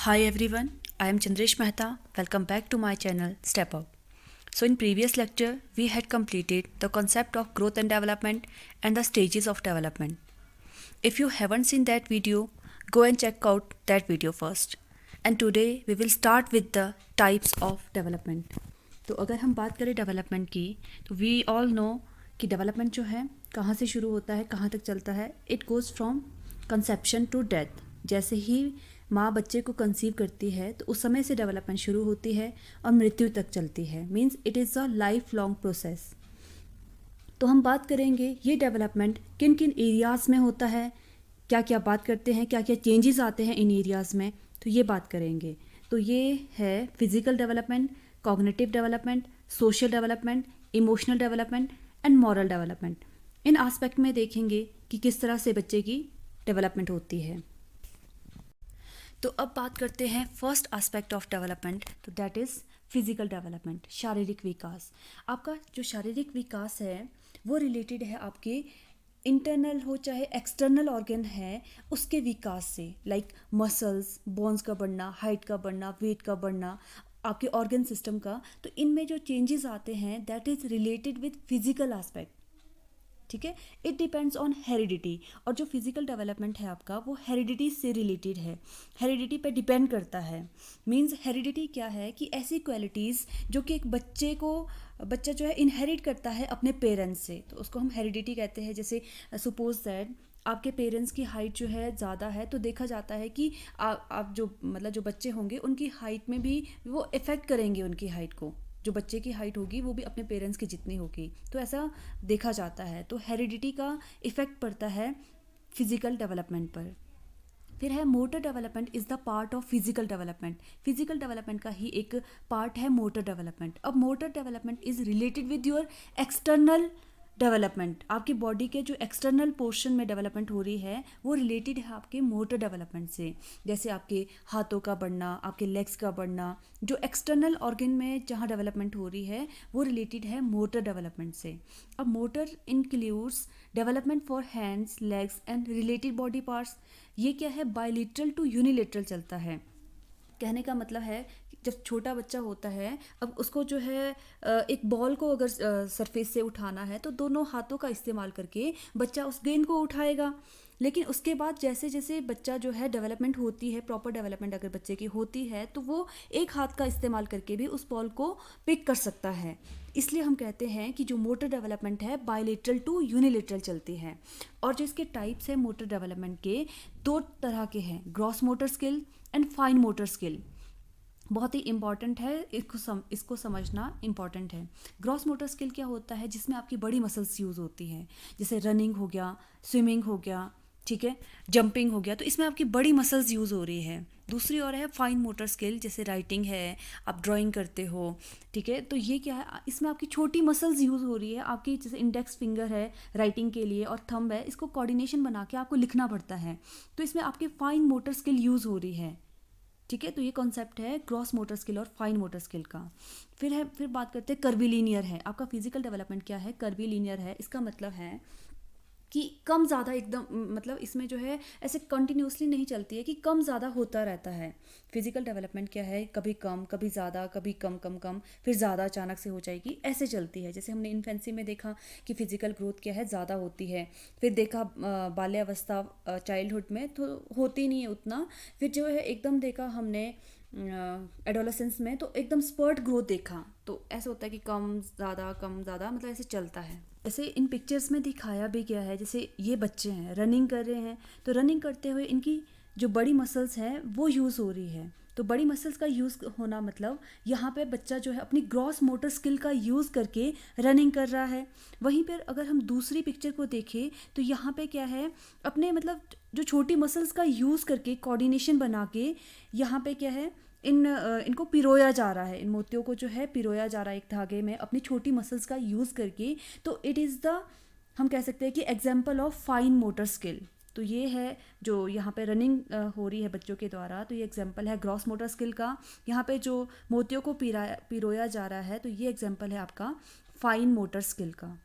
Hi everyone, I am Chandresh Mehta. Welcome back to my channel Step Up. So in previous lecture we had completed the concept of growth and development and the stages of development. If you haven't seen that video, go and check out that video first. And today we will start with the types of development. तो अगर हम बात करें development की तो we all know कि development जो है कहाँ से शुरू होता है कहाँ तक चलता है. It goes from conception to death. जैसे ही माँ बच्चे को कंसीव करती है तो उस समय से डेवलपमेंट शुरू होती है और मृत्यु तक चलती है. Means it is a life long process. तो हम बात करेंगे ये डेवलपमेंट किन किन एरियाज़ में होता है, क्या क्या बात करते हैं, क्या क्या चेंजेस आते हैं इन एरियाज़ में, तो ये बात करेंगे. तो ये है physical development, cognitive development, social development, emotional development and moral development. In aspect में देखेंगे कि किस तरह से बच्चे की डेवलपमेंट होती है. तो अब बात करते हैं फर्स्ट एस्पेक्ट ऑफ डेवलपमेंट, तो दैट इज़ फिजिकल डेवलपमेंट, शारीरिक विकास. आपका जो शारीरिक विकास है वो रिलेटेड है आपके इंटरनल हो चाहे एक्सटर्नल ऑर्गन है उसके विकास से. लाइक मसल्स, बोन्स का बढ़ना, हाइट का बढ़ना, वेट का बढ़ना, आपके ऑर्गन सिस्टम का. तो इनमें जो चेंजेस आते हैं that is related with physical aspect. ठीक है, इट डिपेंड्स ऑन हेरिडिटी. और जो फिजिकल डेवलपमेंट है आपका वो हेरिडिटी से रिलेटेड है, हेरिडिटी पे डिपेंड करता है. मींस हेरिडिटी क्या है कि ऐसी क्वालिटीज़ जो कि एक बच्चा जो है इनहेरिट करता है अपने पेरेंट्स से, तो उसको हम हेरिडिटी कहते हैं. जैसे सपोज दैट आपके पेरेंट्स की हाइट जो है ज़्यादा है तो देखा जाता है कि आप जो मतलब जो बच्चे होंगे उनकी हाइट में भी वो इफ़ेक्ट करेंगे. उनकी हाइट को, जो बच्चे की हाइट होगी वो भी अपने पेरेंट्स की जितनी होगी, तो ऐसा देखा जाता है. तो हेरिडिटी का इफ़ेक्ट पड़ता है फिजिकल डेवलपमेंट पर. फिर है motor development is the part of physical development. Physical development का ही एक पार्ट है मोटर डेवलपमेंट. अब motor development is related with your external development. आपकी बॉडी के जो एक्सटर्नल पोर्शन में डेवलपमेंट हो रही है वो रिलेटेड है आपके मोटर डेवलपमेंट से. जैसे आपके हाथों का बढ़ना, आपके लेग्स का बढ़ना, जो एक्सटर्नल ऑर्गन में जहाँ डेवलपमेंट हो रही है वो रिलेटेड है मोटर डेवलपमेंट से. अब motor includes development for hands, legs and related body parts. ये क्या है, बायलिटरल टू यूनिलेटरल चलता है. कहने का मतलब है जब छोटा बच्चा होता है, अब उसको जो है एक बॉल को अगर सरफेस से उठाना है तो दोनों हाथों का इस्तेमाल करके बच्चा उस गेंद को उठाएगा. लेकिन उसके बाद जैसे जैसे बच्चा जो है डेवलपमेंट होती है, प्रॉपर डेवलपमेंट अगर बच्चे की होती है तो वो एक हाथ का इस्तेमाल करके भी उस बॉल को पिक कर सकता है. इसलिए हम कहते हैं कि जो मोटर डेवलपमेंट है बायलेटरल टू यूनिलेटरल चलती है. और जो इसके टाइप्स हैं मोटर डेवलपमेंट के, दो तरह के हैं, gross motor skill and fine motor skill. बहुत ही इंपॉर्टेंट है, इसको समझना इंपॉर्टेंट है. ग्रॉस मोटर स्किल क्या होता है, जिसमें आपकी बड़ी मसल्स यूज़ होती हैं. जैसे रनिंग हो गया, स्विमिंग हो गया, ठीक है, जंपिंग हो गया, तो इसमें आपकी बड़ी मसल्स यूज़ हो रही है. दूसरी ओर है फाइन मोटर स्किल, जैसे राइटिंग है, आप ड्राइंग करते हो, ठीक है, तो ये क्या है, इसमें आपकी छोटी मसल्स यूज़ हो रही है. आपकी जैसे इंडेक्स फिंगर है राइटिंग के लिए और थंब है, इसको कोऑर्डिनेशन बना के आपको लिखना पड़ता है. तो इसमें आपकी फाइन मोटर स्किल यूज़ हो रही है. ठीक है, तो ये कॉन्सेप्ट है ग्रॉस मोटर स्किल और फाइन मोटर स्किल का. फिर बात करते हैं कर्वीलीनियर है. आपका फिजिकल डेवलपमेंट क्या है, कर्वीलीनियर है. इसका मतलब है कि कम ज़्यादा एकदम मतलब इसमें जो है ऐसे कंटिन्यूसली नहीं चलती है कि कम ज़्यादा होता रहता है. फिजिकल डेवलपमेंट क्या है, कभी कम, कभी ज़्यादा, कभी कम कम कम, फिर ज़्यादा अचानक से हो जाएगी, ऐसे चलती है. जैसे हमने इन्फेंसी में देखा कि फिजिकल ग्रोथ क्या है, ज़्यादा होती है. फिर देखा बाल्यावस्था, चाइल्डहुड में तो होती नहीं है उतना. फिर जो है एकदम देखा हमने एडोलेसेंस में तो एकदम स्पर्ट ग्रोथ देखा. तो ऐसा होता है कि कम ज़्यादा मतलब ऐसे चलता है. जैसे इन पिक्चर्स में दिखाया भी गया है, जैसे ये बच्चे हैं रनिंग कर रहे हैं, तो रनिंग करते हुए इनकी जो बड़ी मसल्स हैं वो यूज़ हो रही है. तो बड़ी मसल्स का यूज़ होना मतलब यहाँ पे बच्चा जो है अपनी ग्रॉस मोटर स्किल का यूज़ करके रनिंग कर रहा है. वहीं पर अगर हम दूसरी पिक्चर को देखें तो यहाँ पे क्या है, अपने मतलब जो छोटी मसल्स का यूज़ करके कोऑर्डिनेशन बना के यहाँ पे क्या है, इनको पिरोया जा रहा है, इन मोतियों को जो है पिरोया जा रहा है एक धागे में अपनी छोटी मसल्स का यूज़ करके. तो इट इज़ द, हम कह सकते हैं कि example of fine motor skill. तो ये है जो यहाँ पे रनिंग हो रही है बच्चों के द्वारा, तो ये एग्जाम्पल है ग्रॉस मोटर स्किल का. यहाँ पे जो मोतियों को पिरोया जा रहा है तो ये एग्जाम्पल है आपका फाइन मोटर स्किल का.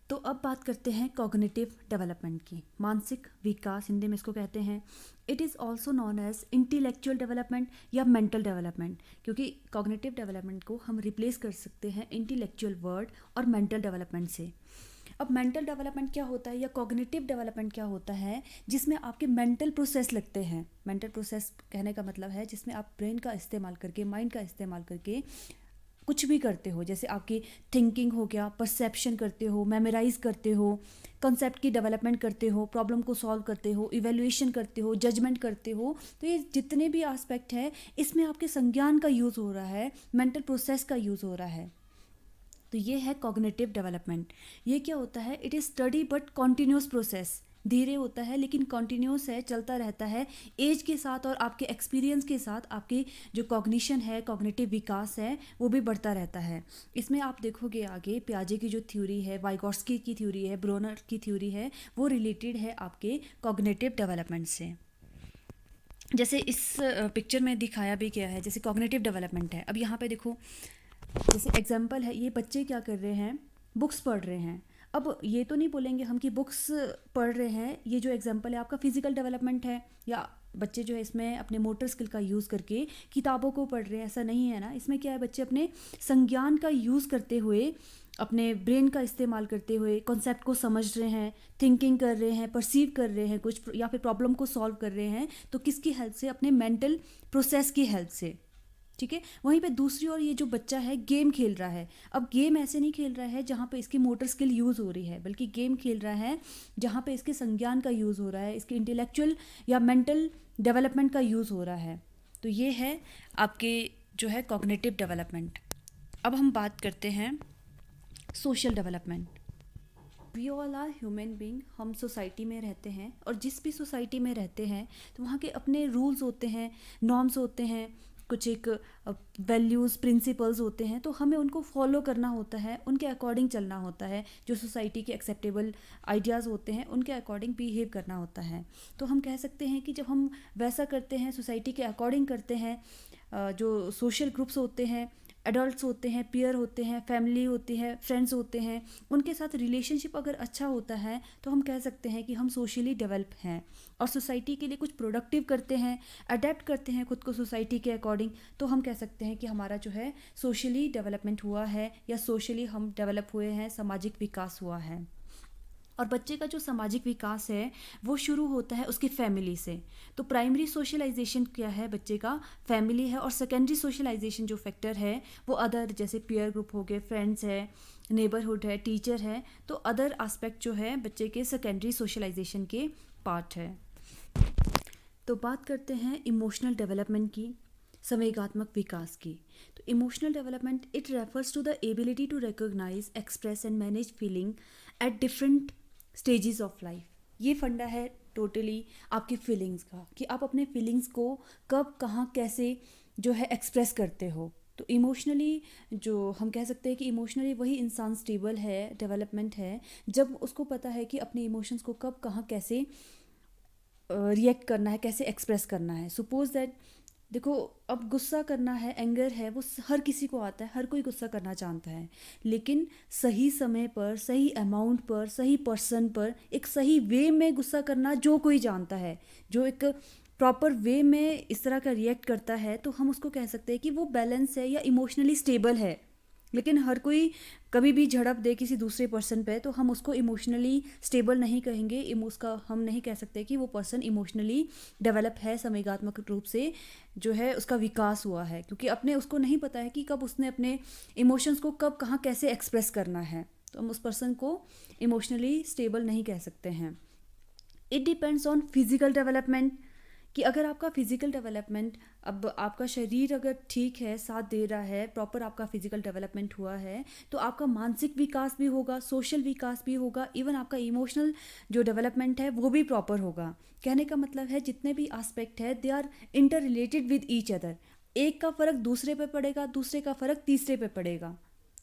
तो अब बात करते हैं कॉग्निटिव डेवलपमेंट की। मानसिक विकास हिंदी में इसको कहते हैं। It is also known as intellectual development या मेंटल डेवलपमेंट, क्योंकि कॉग्निटिव डेवलपमेंट को हम रिप्लेस कर सकते हैं इंटेलेक्चुअल वर्ड और मेंटल डेवलपमेंट से। अब मेंटल डेवलपमेंट क्या होता है या कॉग्निटिव डेवलपमेंट क्या होता है, जिसमें आपके मेंटल प्रोसेस लगते हैं। मेंटल प्रोसेस कहने का मतलब है जिसमें आप ब्रेन का इस्तेमाल करके, माइंड का इस्तेमाल करके कुछ भी करते हो, जैसे आपकी थिंकिंग हो गया, परसेप्शन करते हो, मेमोराइज करते हो, कॉन्सेप्ट की डेवलपमेंट करते हो, प्रॉब्लम को सॉल्व करते हो, इवैल्यूएशन करते हो, जजमेंट करते हो। तो ये जितने भी एस्पेक्ट है इसमें आपके संज्ञान का यूज़ हो रहा है, मेंटल प्रोसेस का यूज़ हो रहा है। तो ये है कॉग्निटिव डेवलपमेंट। ये क्या होता है, it is study but continuous process. धीरे होता है लेकिन कॉन्टिन्यूस है, चलता रहता है। एज के साथ और आपके एक्सपीरियंस के साथ आपकी जो कॉग्निशन है, कॉग्निटिव विकास है, वो भी बढ़ता रहता है। इसमें आप देखोगे आगे पियाजे की जो थ्योरी है, वाइगोट्स्की की थ्योरी है, ब्रोनर की थ्योरी है, वो रिलेटेड है आपके कॉग्निटिव डेवलपमेंट से। जैसे इस पिक्चर में दिखाया भी गया है, जैसे कॉग्निटिव डेवलपमेंट है। अब यहाँ पे देखो, जैसे एग्जाम्पल है, ये बच्चे क्या कर रहे हैं, बुक्स पढ़ रहे हैं। अब ये तो नहीं बोलेंगे हम कि बुक्स पढ़ रहे हैं, ये जो एग्जाम्पल है आपका फिजिकल डेवलपमेंट है, या बच्चे जो है इसमें अपने मोटर स्किल का यूज़ करके किताबों को पढ़ रहे हैं, ऐसा नहीं है ना। इसमें क्या है, बच्चे अपने संज्ञान का यूज़ करते हुए, अपने ब्रेन का इस्तेमाल करते हुए कॉन्सेप्ट को समझ रहे हैं, थिंकिंग कर रहे हैं, परसीव कर रहे हैं कुछ, या फिर प्रॉब्लम को सॉल्व कर रहे हैं। तो किसकी हेल्प से, अपने मेंटल प्रोसेस की हेल्प से। ठीक है। वहीं पे दूसरी ओर ये जो बच्चा है गेम खेल रहा है। अब गेम ऐसे नहीं खेल रहा है जहाँ पे इसकी मोटर स्किल यूज़ हो रही है, बल्कि गेम खेल रहा है जहाँ पे इसके संज्ञान का यूज़ हो रहा है, इसके इंटेलेक्चुअल या मेंटल डेवलपमेंट का यूज़ हो रहा है। तो ये है आपके जो है कॉग्निटिव डेवलपमेंट। अब हम बात करते हैं social development. We all are human being, हम सोसाइटी में रहते हैं, और जिस भी सोसाइटी में रहते हैं तो वहाँ के अपने रूल्स होते हैं, नॉर्म्स होते हैं, कुछ एक वैल्यूज़, प्रिंसिपल्स होते हैं। तो हमें उनको फॉलो करना होता है, उनके अकॉर्डिंग चलना होता है। जो सोसाइटी के एक्सेप्टेबल आइडियाज़ होते हैं उनके अकॉर्डिंग बिहेव करना होता है। तो हम कह सकते हैं कि जब हम वैसा करते हैं, सोसाइटी के अकॉर्डिंग करते हैं, जो सोशल ग्रुप्स होते हैं, एडल्ट्स होते हैं, पीयर होते हैं, फैमिली होती है, फ्रेंड्स होते हैं, उनके साथ रिलेशनशिप अगर अच्छा होता है तो हम कह सकते हैं कि हम सोशली डेवलप हैं और सोसाइटी के लिए कुछ प्रोडक्टिव करते हैं, अडेप्ट करते हैं खुद को सोसाइटी के अकॉर्डिंग। तो हम कह सकते हैं कि हमारा जो है सोशली डेवलपमेंट हुआ है, या सोशली हम डेवलप हुए हैं, सामाजिक विकास हुआ है। और बच्चे का जो सामाजिक विकास है वो शुरू होता है उसकी फैमिली से। तो प्राइमरी सोशलाइजेशन क्या है बच्चे का, फैमिली है। और सेकेंडरी सोशलाइजेशन जो फैक्टर है वो अदर, जैसे पीयर ग्रुप हो गए, फ्रेंड्स है, नेबरहुड है, टीचर है। तो अदर एस्पेक्ट जो है बच्चे के सेकेंडरी सोशलाइजेशन के पार्ट है। तो बात करते हैं इमोशनल डेवलपमेंट की, संवेगात्मक विकास की। तो emotional development it refers to the ability to recognise, express and manage feeling at different stages of life. ये फंडा है टोटली आपकी फीलिंग्स का, कि आप अपने फीलिंग्स को कब, कहाँ, कैसे जो है एक्सप्रेस करते हो। तो इमोशनली जो हम कह सकते हैं कि इमोशनली वही इंसान स्टेबल है, डेवलपमेंट है, जब उसको पता है कि अपने इमोशंस को कब, कहाँ, कैसे रिएक्ट करना है, कैसे एक्सप्रेस करना है। सपोज दैट देखो, अब गुस्सा करना है, एंगर है, वो हर किसी को आता है, हर कोई गुस्सा करना जानता है। लेकिन सही समय पर, सही अमाउंट पर, सही पर्सन पर, एक सही वे में गुस्सा करना जो कोई जानता है, जो एक प्रॉपर वे में इस तरह का रिएक्ट करता है, तो हम उसको कह सकते हैं कि वो बैलेंस है या इमोशनली स्टेबल है। लेकिन हर कोई कभी भी झड़प दे किसी दूसरे पर्सन पे तो हम उसको इमोशनली स्टेबल नहीं कहेंगे। उसका हम नहीं कह सकते कि वो पर्सन इमोशनली डेवलप है, संवेगात्मक रूप से जो है उसका विकास हुआ है, क्योंकि अपने उसको नहीं पता है कि कब उसने अपने इमोशंस को कब, कहाँ, कैसे एक्सप्रेस करना है। तो हम उस पर्सन को इमोशनली स्टेबल नहीं कह सकते हैं। It depends on physical development, कि अगर आपका फिजिकल डेवलपमेंट, अब आपका शरीर अगर ठीक है, साथ दे रहा है, प्रॉपर आपका फिजिकल डेवलपमेंट हुआ है, तो आपका मानसिक विकास भी होगा, सोशल विकास भी होगा, इवन आपका इमोशनल जो डेवलपमेंट है वो भी प्रॉपर होगा। कहने का मतलब है जितने भी एस्पेक्ट है they are inter related with each other. एक का फ़र्क दूसरे पे पड़ेगा, दूसरे का फ़र्क तीसरे पे पड़ेगा।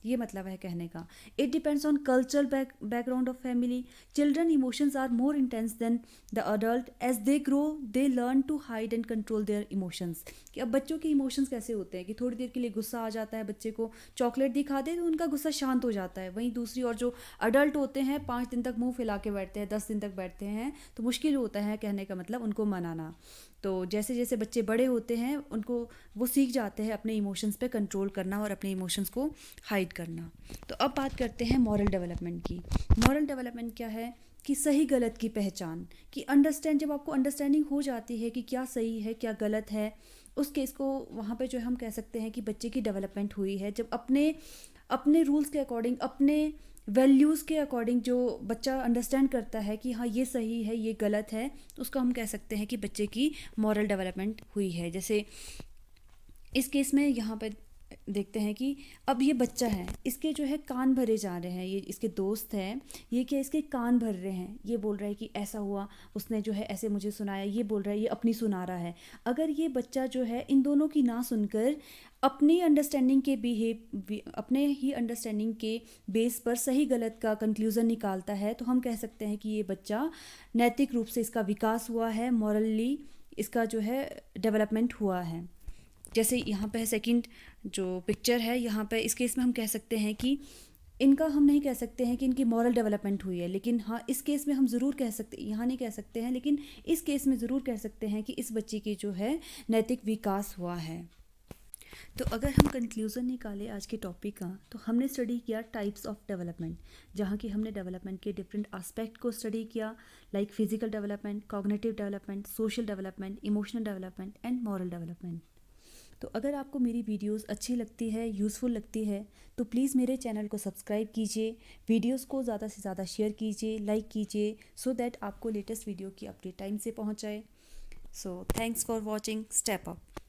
ये मतलब है कहने का। It depends on cultural background of family. Children emotions are more intense than the adult. As they grow they learn to hide and control their emotions. कि अब बच्चों के इमोशंस कैसे होते हैं कि थोड़ी देर के लिए गुस्सा आ जाता है बच्चे को, चॉकलेट दिखा दे तो उनका गुस्सा शांत हो जाता है। वहीं दूसरी और जो अडल्ट होते हैं 5 दिन तक मुंह फैला के बैठते हैं, 10 दिन तक बैठते हैं, तो मुश्किल होता है कहने का मतलब उनको मनाना। तो जैसे जैसे बच्चे बड़े होते हैं उनको वो सीख जाते हैं अपने इमोशंस पे कंट्रोल करना और अपने इमोशंस को हाइड करना। तो अब बात करते हैं मॉरल डेवलपमेंट की। मॉरल डेवलपमेंट क्या है कि सही गलत की पहचान, कि जब आपको अंडरस्टैंडिंग हो जाती है कि क्या सही है क्या गलत है, उस केस को वहाँ पे जो है हम कह सकते हैं कि बच्चे की डेवलपमेंट हुई है। जब अपने अपने रूल्स के अकॉर्डिंग, अपने वैल्यूज़ के अकॉर्डिंग जो बच्चा अंडरस्टैंड करता है कि हाँ ये सही है ये गलत है, तो उसको हम कह सकते हैं कि बच्चे की मॉरल डेवलपमेंट हुई है। जैसे इस केस में यहाँ पे देखते हैं कि अब ये बच्चा है, इसके जो है कान भरे जा रहे हैं, ये इसके दोस्त हैं, ये क्या इसके कान भर रहे हैं, ये बोल रहा है कि ऐसा हुआ, उसने जो है ऐसे मुझे सुनाया, ये बोल रहा है ये अपनी सुना रहा है। अगर ये बच्चा जो है इन दोनों की ना सुनकर अपनी अंडरस्टैंडिंग के अपने ही अंडरस्टैंडिंग के बेस पर सही गलत का कंक्लूज़न निकालता है, तो हम कह सकते हैं कि ये बच्चा नैतिक रूप से इसका विकास हुआ है, मॉरली इसका जो है डेवलपमेंट हुआ है। जैसे यहाँ पे सेकंड जो पिक्चर है, यहाँ पे इस केस में हम कह सकते हैं कि इनका हम नहीं कह सकते हैं कि इनकी मॉरल डेवलपमेंट हुई है, लेकिन हाँ इस केस में हम ज़रूर कह सकते, यहाँ नहीं कह सकते हैं, लेकिन इस केस में ज़रूर कह सकते हैं कि इस बच्चे की जो है नैतिक विकास हुआ है। तो अगर हम कंक्लूज़न निकालें आज के टॉपिक का, तो हमने स्टडी किया टाइप्स ऑफ डेवलपमेंट, जहाँ की हमने डेवलपमेंट के डिफरेंट एस्पेक्ट को स्टडी किया, like physical development, cognitive development, social development, emotional development and moral development. तो अगर आपको मेरी वीडियोस अच्छी लगती है, यूज़फुल लगती है, तो प्लीज़ मेरे चैनल को सब्सक्राइब कीजिए, वीडियोस को ज़्यादा से ज़्यादा शेयर कीजिए, लाइक कीजिए, सो दैट आपको लेटेस्ट वीडियो की अपडेट टाइम से पहुंच जाए। So thanks for watching, step up.